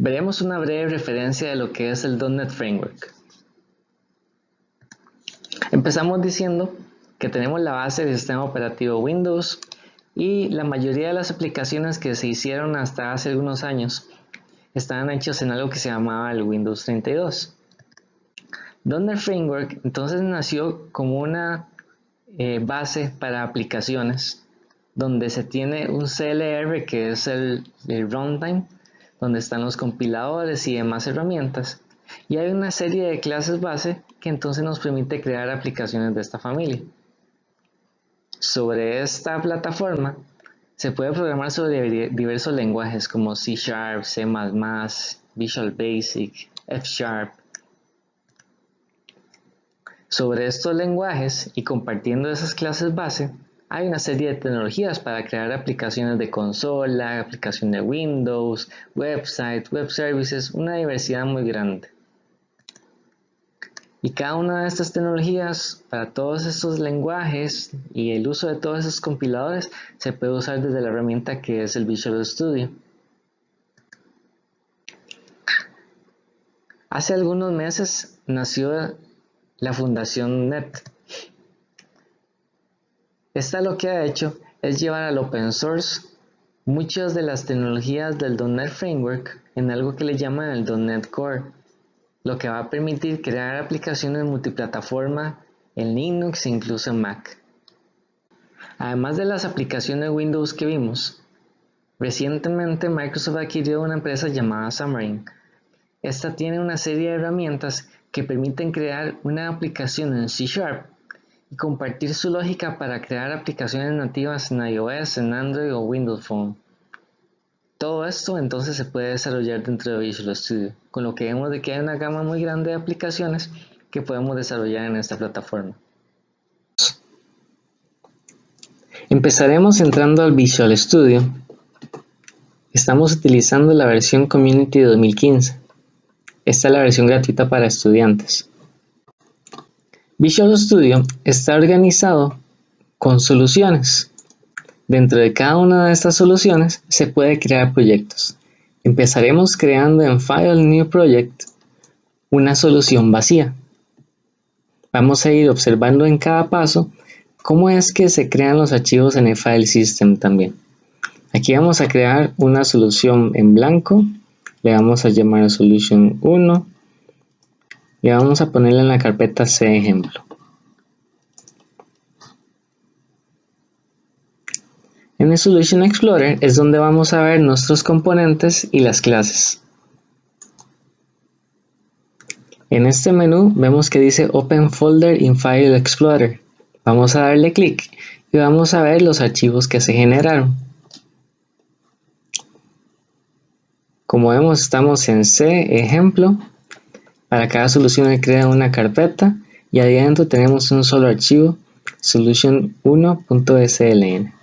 Veremos una breve referencia de lo que es el .NET Framework. Empezamos diciendo que tenemos la base del sistema operativo Windows y la mayoría de las aplicaciones que se hicieron hasta hace algunos años estaban hechas en algo que se llamaba el Windows 32. .NET Framework entonces nació como una base para aplicaciones donde se tiene un CLR que es el runtime, donde están los compiladores y demás herramientas, y hay una serie de clases base que entonces nos permite crear aplicaciones de esta familia. Sobre esta plataforma se puede programar sobre diversos lenguajes como C#, C++, Visual Basic, F#. Sobre estos lenguajes y compartiendo esas clases base, hay una serie de tecnologías para crear aplicaciones de consola, aplicación de Windows, website, web services, una diversidad muy grande. Y cada una de estas tecnologías, para todos estos lenguajes y el uso de todos esos compiladores, se puede usar desde la herramienta que es el Visual Studio. Hace algunos meses nació la Fundación NET. Esta lo que ha hecho es llevar al open source muchas de las tecnologías del .NET Framework en algo que le llaman el .NET Core, lo que va a permitir crear aplicaciones multiplataforma en Linux e incluso en Mac. Además de las aplicaciones Windows que vimos, recientemente Microsoft adquirió una empresa llamada Xamarin. Esta tiene una serie de herramientas que permiten crear una aplicación en C# y compartir su lógica para crear aplicaciones nativas en iOS, en Android o Windows Phone. Todo esto entonces se puede desarrollar dentro de Visual Studio, con lo que vemos de que hay una gama muy grande de aplicaciones que podemos desarrollar en esta plataforma. Empezaremos entrando al Visual Studio. Estamos utilizando la versión Community 2015. Esta es la versión gratuita para estudiantes. Visual Studio está organizado con soluciones. Dentro de cada una de estas soluciones se puede crear proyectos. Empezaremos creando en File New Project una solución vacía. Vamos a ir observando en cada paso cómo es que se crean los archivos en el File System también. Aquí vamos a crear una solución en blanco, le vamos a llamar Solution 1 y vamos a ponerla en la carpeta C ejemplo. En el Solution Explorer es donde vamos a ver nuestros componentes y las clases. En este menú vemos que dice Open Folder in File Explorer. Vamos a darle clic y vamos a ver los archivos que se generaron. Como vemos, estamos en C ejemplo. Para cada solución se crea una carpeta y ahí adentro tenemos un solo archivo, solution1.sln.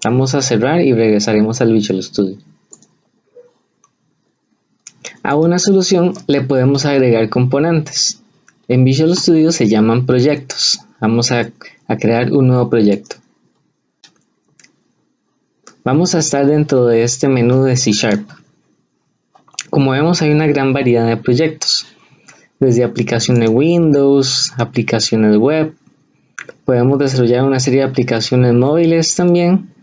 Vamos a cerrar y regresaremos al Visual Studio. A una solución le podemos agregar componentes. En Visual Studio se llaman proyectos. Vamos a crear un nuevo proyecto. Vamos a estar dentro de este menú de C#. Como vemos, hay una gran variedad de proyectos. Desde aplicaciones Windows, aplicaciones web. Podemos desarrollar una serie de aplicaciones móviles también.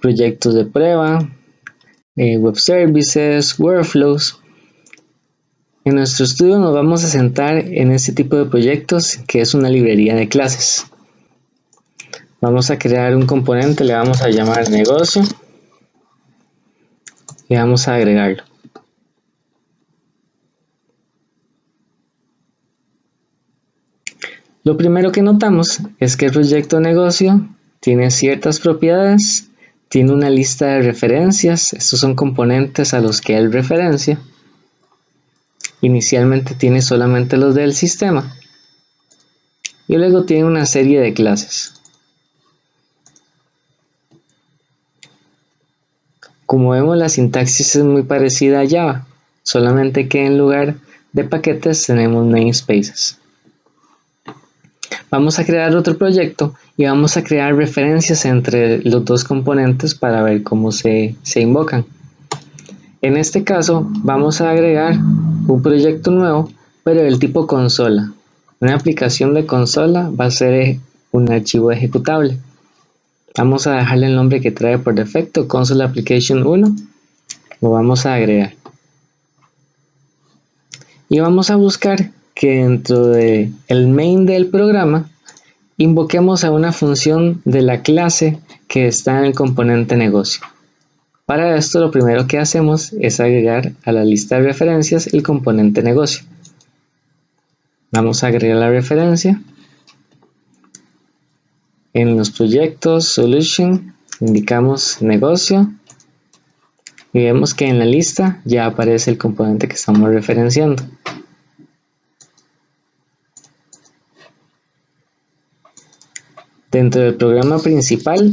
Proyectos de prueba, web services, workflows. En nuestro estudio nos vamos a centrar en este tipo de proyectos que es una librería de clases. Vamos a crear un componente, le vamos a llamar negocio y vamos a agregarlo. Lo primero que notamos es que el proyecto negocio tiene ciertas propiedades. Tiene una lista de referencias, estos son componentes a los que él referencia. Inicialmente tiene solamente los del sistema. Y luego tiene una serie de clases. Como vemos, la sintaxis es muy parecida a Java, solamente que en lugar de paquetes tenemos namespaces. Vamos a crear otro proyecto y vamos a crear referencias entre los dos componentes para ver cómo se invocan. En este caso vamos a agregar un proyecto nuevo, pero del tipo consola. Una aplicación de consola va a ser un archivo ejecutable. Vamos a dejarle el nombre que trae por defecto, Console Application 1. Lo vamos a agregar. Y vamos a buscar que dentro del main del programa invoquemos a una función de la clase que está en el componente negocio. Para esto lo primero que hacemos es agregar a la lista de referencias el componente negocio. Vamos a agregar la referencia. En los proyectos Solution indicamos negocio y vemos que en la lista ya aparece el componente que estamos referenciando. Dentro del programa principal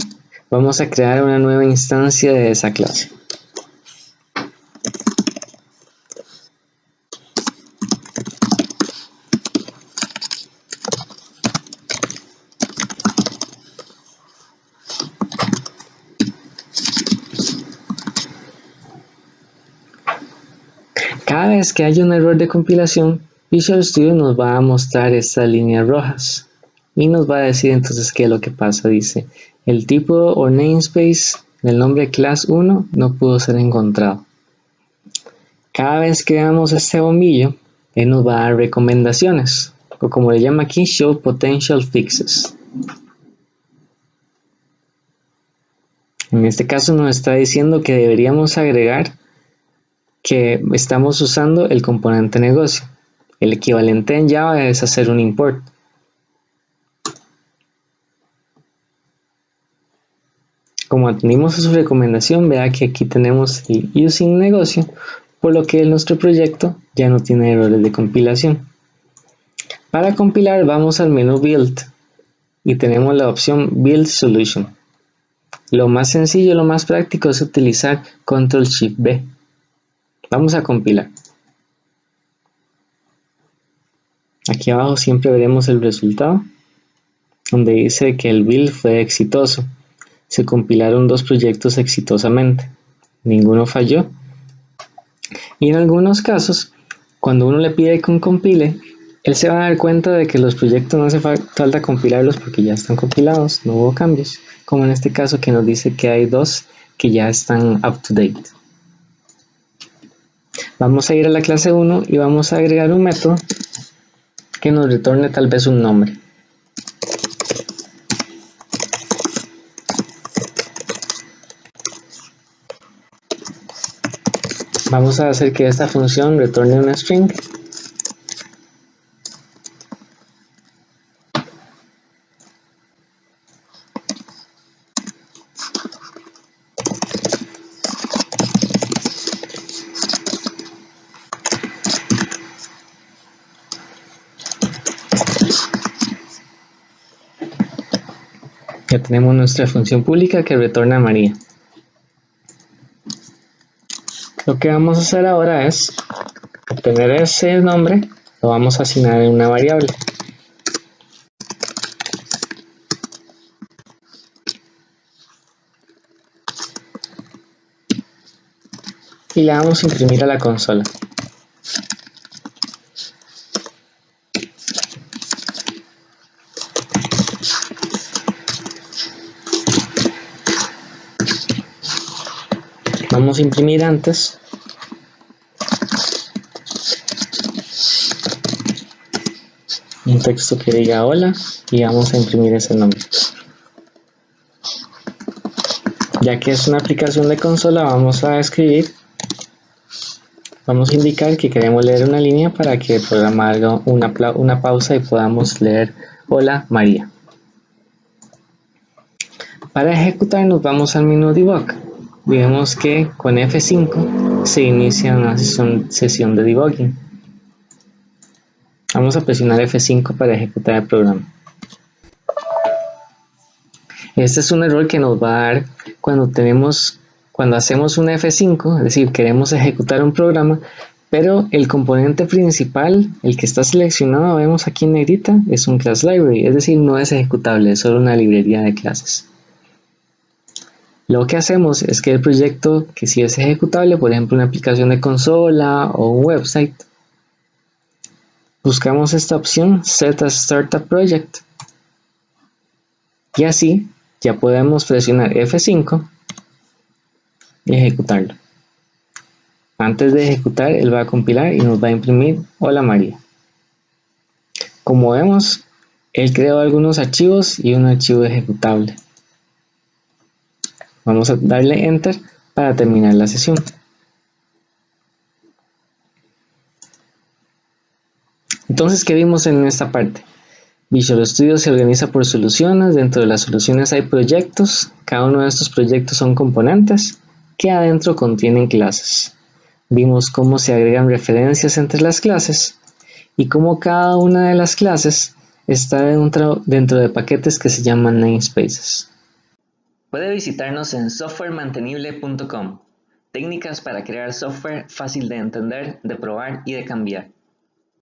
vamos a crear una nueva instancia de esa clase. Cada vez que haya un error de compilación, Visual Studio nos va a mostrar estas líneas rojas y nos va a decir entonces qué es lo que pasa. Dice, el tipo o namespace del nombre class 1 no pudo ser encontrado. Cada vez que veamos este bombillo, él nos va a dar recomendaciones, o como le llama aquí, show potential fixes. En este caso nos está diciendo que deberíamos agregar que estamos usando el componente negocio. El equivalente en Java es hacer un import. Como atendimos a su recomendación, vea que aquí tenemos el using negocio, por lo que nuestro proyecto ya no tiene errores de compilación. Para compilar vamos al menú Build y tenemos la opción Build Solution. Lo más sencillo, lo más práctico es utilizar Ctrl+Shift+B. Vamos a compilar. Aquí abajo siempre veremos el resultado, donde dice que el build fue exitoso. Se compilaron 2 proyectos exitosamente. Ninguno falló. Y en algunos casos, cuando uno le pide que compile, él se va a dar cuenta de que los proyectos no hace falta compilarlos porque ya están compilados, no hubo cambios. Como en este caso que nos dice que hay 2 que ya están up to date. Vamos a ir a la clase 1 y vamos a agregar un método que nos retorne tal vez un nombre. Vamos a hacer que esta función retorne una string. Ya tenemos nuestra función pública que retorna a María. Lo que vamos a hacer ahora es obtener ese nombre, lo vamos a asignar en una variable. Y le vamos a imprimir a la consola. Vamos a imprimir antes un texto que diga hola y vamos a imprimir ese nombre. Ya que es una aplicación de consola, vamos a indicar que queremos leer una línea para que el programa haga una pausa y podamos leer hola María. Para ejecutar nos vamos al menú debug. Vemos que con F5 se inicia una sesión de debugging. Vamos a presionar F5 para ejecutar el programa. Este es un error que nos va a dar cuando hacemos un F5, es decir, queremos ejecutar un programa, pero el componente principal, el que está seleccionado, vemos aquí en negrita, es un class library, es decir, no es ejecutable, es solo una librería de clases. Lo que hacemos es que el proyecto que sí es ejecutable, por ejemplo una aplicación de consola o un website, buscamos esta opción Set a Startup Project y así ya podemos presionar F5 y ejecutarlo. Antes de ejecutar, él va a compilar y nos va a imprimir Hola María. Como vemos, él creó algunos archivos y un archivo ejecutable. Vamos a darle Enter para terminar la sesión. Entonces, ¿qué vimos en esta parte? Visual Studio se organiza por soluciones. Dentro de las soluciones hay proyectos. Cada uno de estos proyectos son componentes que adentro contienen clases. Vimos cómo se agregan referencias entre las clases y cómo cada una de las clases está dentro de paquetes que se llaman namespaces. Puede visitarnos en softwaremantenible.com. Técnicas para crear software fácil de entender, de probar y de cambiar.